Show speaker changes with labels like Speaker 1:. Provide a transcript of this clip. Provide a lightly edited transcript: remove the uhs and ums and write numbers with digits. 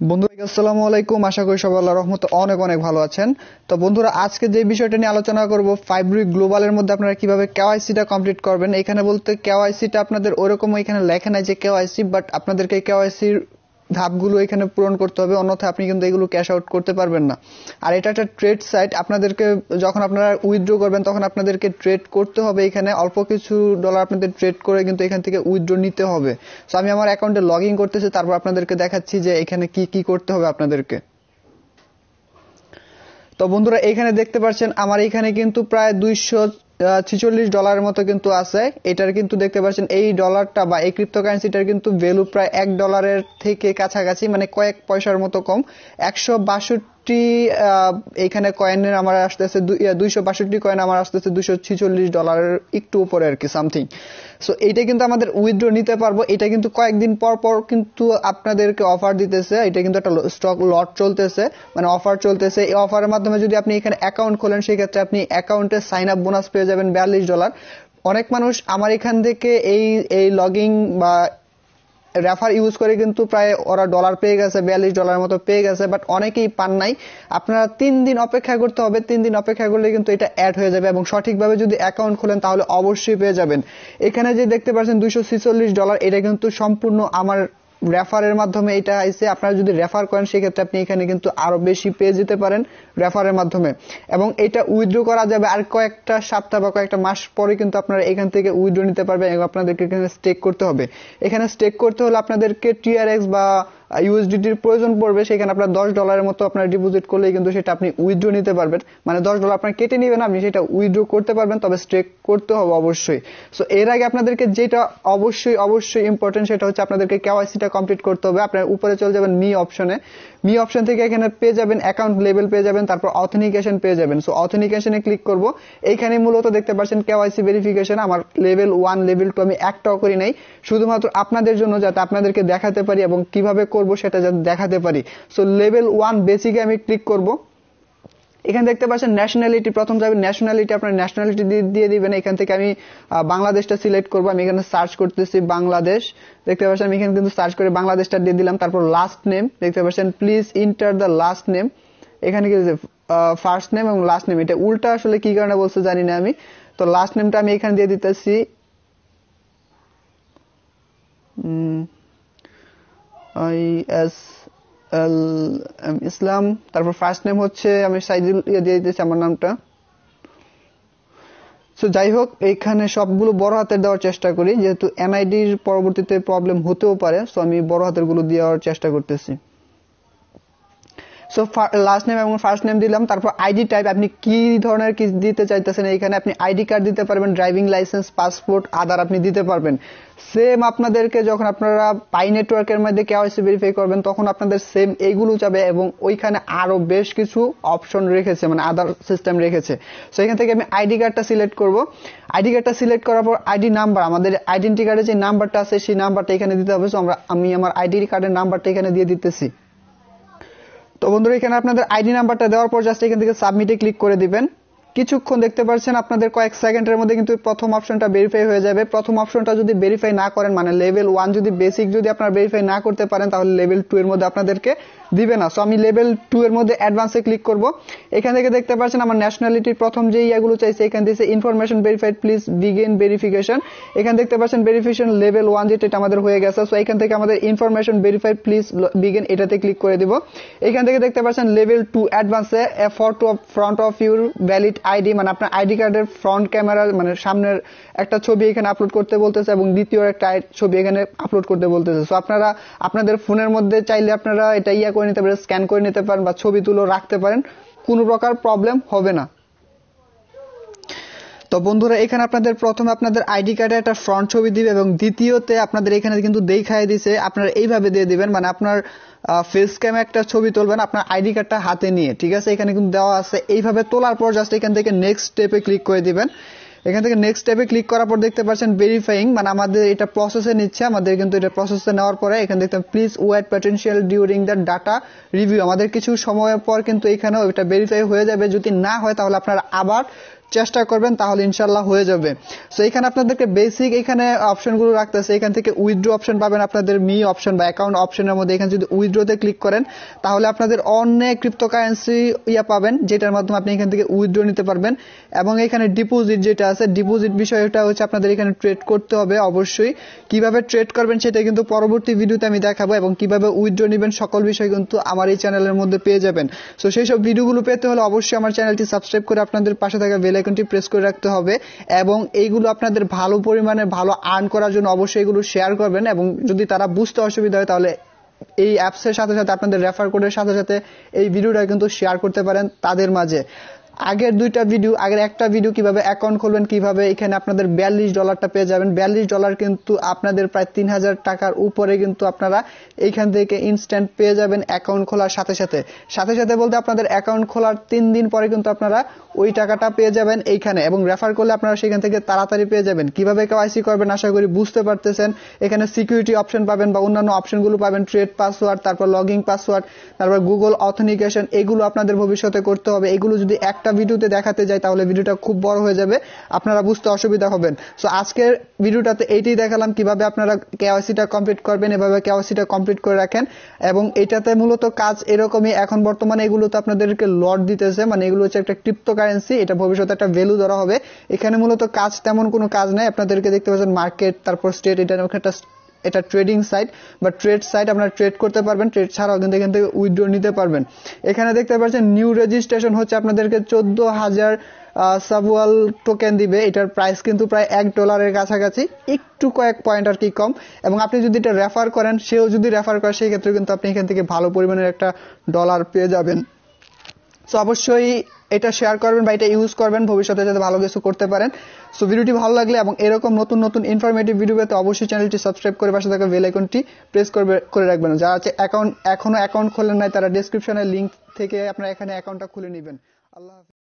Speaker 1: বন্ধুরা আসসালামু আলাইকুম, আশা করি সবাই আল্লাহর রহমতে অনেক অনেক ভালো আছেন। তো বন্ধুরা, আজকে যে বিষয়টা নিয়ে আলোচনা করব, 5 গ্লোবালের মধ্যে আপনারা কিভাবে কেওয়াইসিটা কমপ্লিট করবেন। এখানে বলতে কেওয়াইসিটা আপনাদের ওইরকম এখানে লেখা নাই যে কেওয়াইসি, বাট আপনাদেরকে কেওয়াইসির ধাপগুলো এখানে পূরণ করতে হবে, অন্যথায় আপনি কিন্তু এগুলো ক্যাশ আউট করতে পারবেন না। আর এটা একটা ট্রেড সাইট, আপনাদেরকে যখন আপনারা উইথড্র করবেন তখন আপনাদেরকে ট্রেড করতে হবে। এখানে অল্প কিছু ডলার আপনাদের ট্রেড করে কিন্তু এখান থেকে উইথড্র নিতে হবে। সো আমি আমার অ্যাকাউন্টে লগ ইন করতেছি, তারপর আপনাদেরকে দেখাচ্ছি যে এখানে কি কি করতে হবে আপনাদেরকে। তো বন্ধুরা, এখানে দেখতে পাচ্ছেন আমার এখানে কিন্তু প্রায় $246 মতো কিন্তু আছে। এটার কিন্তু দেখতে পাচ্ছেন এই ডলারটা বা এই ক্রিপ্টোকারেন্সিটার কিন্তু ভ্যালু প্রায় $1 থেকে কাছাকাছি, মানে কয়েক পয়সার মতো কম। 162 এখানে কয়েনের আমার আসতেছে 262 কয়েন আমার আসতেছে $246 একটু উপরে আর কি সামথিং। সো এইটা কিন্তু আমাদের উইথড্র নিতে পারবো। এটা কিন্তু কয়েকদিন পর পর কিন্তু আপনাদেরকে অফার দিতেছে। এটা কিন্তু একটা স্টক লট চলতেছে, মানে অফার চলতেছে। এই অফারের মাধ্যমে যদি আপনি এখানে অ্যাকাউন্ট খোলেন, সেই ক্ষেত্রে আপনি অ্যাকাউন্টে সাইন আপ বোনাস পেয়ে যাবেন $42। অনেক মানুষ আমার এখান থেকে এই লগইন বা রেফার ইউজ করে কিন্তু প্রায় ওরা ডলার পেয়ে গেছে, $42 মতো পেয়ে গেছে, বাট অনেকেই পান নাই। আপনারা 3 দিন অপেক্ষা করতে হবে। 3 দিন অপেক্ষা করলে কিন্তু এটা অ্যাড হয়ে যাবে, এবং সঠিকভাবে যদি অ্যাকাউন্ট খোলেন তাহলে অবশ্যই পেয়ে যাবেন। এখানে যে দেখতে পাচ্ছেন $246, এটা কিন্তু সম্পূর্ণ আমার রেফারের মাধ্যমে এটা আইছে। আপনারা যদি রেফার করেন সেক্ষেত্রে আপনি এখানে কিন্তু আরো বেশি পেয়ে যেতে পারেন রেফারের মাধ্যমে, এবং এটা উইথড্র করা যাবে আর কয়েকটা সপ্তাহ বা কয়েকটা মাস পরে কিন্তু আপনারা এখান থেকে উইথড্র নিতে পারবেন। এবং আপনাদেরকে এখানে স্টেক করতে হবে। এখানে স্টেক করতে হলে আপনাদেরকে TRX বা ইউএসডিটির প্রয়োজন পড়বে। সেখানে আপনার $10 মতো আপনার ডিপোজিট করলেই কিন্তু সেটা আপনি উইথড্র নিতে পারবেন। মানে $10 আপনার কেটে নেবেন, আপনি সেটা উইথড্র করতে পারবেন, তবে স্টেক করতে হবে অবশ্যই। সো এর আগে আপনাদেরকে যেটা অবশ্যই ইম্পর্টেন্ট, সেটা হচ্ছে আপনাদেরকে কেওয়াইসিটা কমপ্লিট করতে হবে। আপনার উপরে চলে যাবেন মি অপশন থেকে এখানে পেয়ে যাবেন অ্যাকাউন্ট লেভেল পেয়ে যাবেন, তারপর অথেন্টিকেশন পেয়ে যাবেন। সো অথেন্টিকেশনে ক্লিক করব। এইখানে মূলত দেখতে পাচ্ছেন কেওয়াইসি ভেরিফিকেশন। আমার লেভেল 1 লেভেল 2 আমি একটাও করি নাই, শুধুমাত্র আপনাদের জন্য, যাতে আপনাদেরকে দেখাতে পারি এবং কিভাবে করব সেটা যাতে দেখাতে পারি। সো লেভেল 1 বেসিকে আমি ক্লিক করব। এখানে দেখতে পাচ্ছেন ন্যাশনালিটি, প্রথম যাবেন ন্যাশনালিটি, আপনার ন্যাশনালিটি দিয়ে দিবেন। এখান থেকে আমি বাংলাদেশটা সিলেক্ট করব। আমি এখানে সার্চ করতেছি বাংলাদেশ, দেখতে পাচ্ছেন আমি এখানে কিন্তু সার্চ করে বাংলাদেশটা দিয়ে দিলাম। তারপর লাস্ট নেম দেখতে পাচ্ছেন, please enter the last name. এখানে কি ফার্স্ট নেম এবং লাস্ট নেম, এটা উল্টা আসলে কি কারণে বলছে জানি না আমি। তো লাস্ট নেমটা আমি এখানে দিয়ে দিতেছি ইসলাম। তারপর ফার্স্ট নেম হচ্ছে আমি সাইদুল দিয়ে দিতেছি আমার নামটা। সো যাই হোক, এখানে সবগুলো বড় হাতের দেওয়ার চেষ্টা করি, যেহেতু এনআইডির পরবর্তীতে প্রবলেম হতেও পারে। সো আমি বড় হাতের গুলো দেওয়ার চেষ্টা করতেছি। সো লাস্ট নেম এবং ফার্স্ট নেম দিলাম। তারপর আইডি টাইপ, আপনি কি ধরনের কি দিতে চাইতেছেন। এখানে আপনি আইডি কার্ড দিতে পারবেন, ড্রাইভিং লাইসেন্স, পাসপোর্ট, আধার আপনি দিতে পারবেন। সেম আপনাদেরকে যখন আপনারা পাই নেটওয়ার্কের মধ্যে কেওয়াইসি ভেরিফাই করবেন তখন আপনাদের সেম এইগুলো যাবে, এবং ওইখানে আরো বেশ কিছু অপশন রেখেছে, মানে আদার সিস্টেম রেখেছে। সো এখান থেকে আমি আইডি কার্ডটা সিলেক্ট করব। আইডি কার্ডটা সিলেক্ট করার পর আইডি নাম্বার, আমাদের আইডেন্টি কার্ডে যে নাম্বারটা আছে সেই নাম্বারটা এখানে দিতে হবে। সো আমি আমার আইডি কার্ডের নাম্বারটা এখানে দিয়ে দিতেছি। তো বন্ধুরা, এখানে আপনাদের আইডি নাম্বারটা দেওয়ার পর জাস্ট এখান থেকে সাবমিটে ক্লিক করে দিবেন। কিছুক্ষণ দেখতে পাচ্ছেন আপনাদের কয়েক সেকেন্ডের মধ্যে কিন্তু প্রথম অপশনটা ভেরিফাই হয়ে যাবে। প্রথম অপশনটা যদি ভেরিফাই না করেন, মানে লেভেল 1 যদি বেসিক যদি আপনারা ভেরিফাই না করতে পারেন, তাহলে লেভেল 2 এর মধ্যে আপনাদেরকে দিবে না। সো আমি লেভেল 2 এর মধ্যে অ্যাডভান্সে ক্লিক করব। এখান থেকে দেখতে পাচ্ছেন আমার ন্যাশনালিটির প্রথম যে ইয়াগুলো চাইছে, এখান থেকে information verified, please begin verification. এখান দেখতে পাচ্ছেন ভেরিফিকেশন লেভেল 1 যেটা আমাদের হয়ে গেছে। সো এখান থেকে আমাদের ইনফরমেশন ভেরিফাইড, প্লিজ বিগিন, এটাতে ক্লিক করে দিব। এখান থেকে দেখতে পাচ্ছেন লেভেল 2 অ্যাডভান্সে photo front of your valid ID, মানে আপনার আইডি কার্ডের ফ্রন্ট ক্যামেরা, মানে সামনের একটা ছবি এখানে আপলোড করতে বলতেছে, এবং দ্বিতীয় একটা ছবি এখানে আপলোড করতে বলতেছে। সো আপনারা আপনাদের ফোনের মধ্যে চাইলে আপনারা এটা করে নিতে পারেন, স্ক্যান করে নিতে পারেন বা ছবি তুলে রাখতে পারেন, কোনো প্রকার প্রবলেম হবে না। তো বন্ধুরা, এখানে আপনাদের প্রথমে আপনাদের আইডি কার্ডে একটা ফ্রন্ট ছবি দিবে, এবং দ্বিতীয়তে আপনাদের এখানে কিন্তু দেখাই দিছে আপনারা এইভাবে দিয়ে দিবেন, মানে আপনার ফেস ক্যামে একটা ছবি তুলবেন আপনার আইডি কার্ডটা হাতে নিয়ে, ঠিক আছে। এখানে কিন্তু দেওয়া আছে। এইভাবে তোলার পর জাস্ট এখান থেকে নেক্সট স্টেপে ক্লিক করে দিবেন। এখান থেকে নেক্সট স্টেপে ক্লিক করার পর দেখতে পাচ্ছেন ভেরিফাইং, মানে আমাদের এটা প্রসেসে নিচ্ছে। আমাদের কিন্তু এটা প্রসেসে নেওয়ার পরে এখানে দেখতে please wait potential during the data review, আমাদের কিছু সময়ের পর কিন্তু এখানেও এটা ভেরিফাই হয়ে যাবে। যদি না হয় তাহলে আপনারা আবার চেষ্টা করবেন তাহলে ইনশাআল্লাহ হয়ে যাবে। সো এখানে আপনাদেরকে বেসিক এখানে অপশনগুলো রাখতেছে, এখান থেকে উইথড্র অপশন পাবেন আপনাদের মি অপশন বা অ্যাকাউন্ট অপশনের মধ্যে। এখানে যদি উইথড্রতে ক্লিক করেন তাহলে আপনাদের অনেক ক্রিপ্টোকারেন্সি পাবেন, যেটার মাধ্যমে আপনি এখান থেকে উইথড্র নিতে পারবেন। এবং এখানে ডিপোজিট যেটা আছে, ডিপোজিট বিষয়টা হচ্ছে আপনাদের এখানে ট্রেড করতে হবে অবশ্যই। কিভাবে ট্রেড করবেন সেটা কিন্তু পরবর্তী ভিডিওতে আমি দেখাবো, এবং কিভাবে উইথড্র নেবেন সকল বিষয় কিন্তু আমার এই চ্যানেলের মধ্যে পেয়ে যাবেন। সো সেই সব ভিডিওগুলো পেতে হলে অবশ্যই আমার চ্যানেলটি সাবস্ক্রাইব করে আপনাদের পাশে থাকা বেল আইকনটি প্রেস করে রাখতে হবে। এবং এইগুলো আপনাদের ভালো পরিমাণে ভালো আর্ন করার জন্য অবশ্যই এগুলো শেয়ার করবেন, এবং যদি তারা বুঝতে অসুবিধা হয় তাহলে এই অ্যাপসের সাথে সাথে আপনাদের রেফার কোডের সাথে সাথে এই ভিডিওটা কিন্তু শেয়ার করতে পারেন তাদের মাঝে। আগের একটা ভিডিও কিভাবে অ্যাকাউন্ট খুলবেন, কিভাবে এখানে আপনাদের $42 পেয়ে যাবেন। $42 কিন্তু আপনাদের প্রায় 3000 টাকার উপরে কিন্তু আপনারা এইখান থেকে ইনস্ট্যান্ট পেয়ে যাবেন অ্যাকাউন্ট খোলার সাথে সাথে বলতে আপনাদের অ্যাকাউন্ট খোলার 3 দিন পরে কিন্তু আপনারা ওই টাকাটা পেয়ে যাবেন এইখানে, এবং রেফার করলে আপনারা সেখান থেকে তাড়াতাড়ি পেয়ে যাবেন। কিভাবে KYC করবেন আশা করি বুঝতে পারতেছেন। এখানে সিকিউরিটি অপশন পাবেন বা অন্যান্য অপশনগুলো পাবেন, ট্রেড পাসওয়ার্ড, তারপর লগইন পাসওয়ার্ড, তারপর গুগল অথেন্টিকেশন, এগুলো আপনাদের ভবিষ্যতে করতে হবে। এগুলো যদি একটা ভিডিওতে দেখাতে যাই তাহলে ভিডিওটা খুব বড় হয়ে যাবে, আপনারা বুঝতে অসুবিধা হবেন। সো আজকের ভিডিওটাতে এইটাই দেখালাম কিভাবে আপনারা KYCটা কমপ্লিট করবেন, এভাবে KYCটা কমপ্লিট করে রাখেন। এবং এটাতে মূলত কাজ এরকমই, এখন বর্তমানে এগুলোতে আপনাদেরকে লট দিতেছে, মানে এগুলো হচ্ছে একটা ক্রিপ্টোকারেন্সি, এটা ভবিষ্যতে একটা ভ্যালু ধরা হবে। এখানে মূলত কাজ তেমন কোনো কাজ নাই, আপনাদেরকে দেখতে পাচ্ছেন মার্কেট, তারপর স্টেট, এটা ট্রেডিং সাইট বা ট্রেড সাইট, আপনারা ট্রেড করতে পারবেন। ট্রেড ছাড়াও কিন্তু এখান থেকে উইথড্র নিতে পারবেন। এখানে দেখতে পাচ্ছেন নিউ রেজিস্ট্রেশন হচ্ছে আপনাদেরকে 14,000 সাবওয়াল টোকেন দিবে। এটার প্রাইস কিন্তু প্রায় $1 কাছাকাছি, একটু কয়েক পয়েন্ট আর কি কম। এবং আপনি যদি এটা রেফার করেন, সেও যদি রেফার করে, সেই ক্ষেত্রে কিন্তু আপনি এখান থেকে ভালো পরিমাণের একটা ডলার পেয়ে যাবেন। সো অবশ্যই এটা শেয়ার করবেন বা এটা ইউজ করবেন ভবিষ্যতে যাতে ভালো কিছু করতে পারেন। সো ভিডিওটি ভালো লাগলে এবং এরকম নতুন ইনফরমেটিভ ভিডিও পেতে অবশ্যই চ্যানেলটি সাবস্ক্রাইব করে পাশে থাকা বেল আইকনটি প্রেস করে রাখবেন। যারা এখনো অ্যাকাউন্ট খোলেন নাই তারা ডেসক্রিপশনের লিংক থেকে আপনারা এখানে অ্যাকাউন্টটা খুলে নেবেন। আল্লাহ হাফেজ।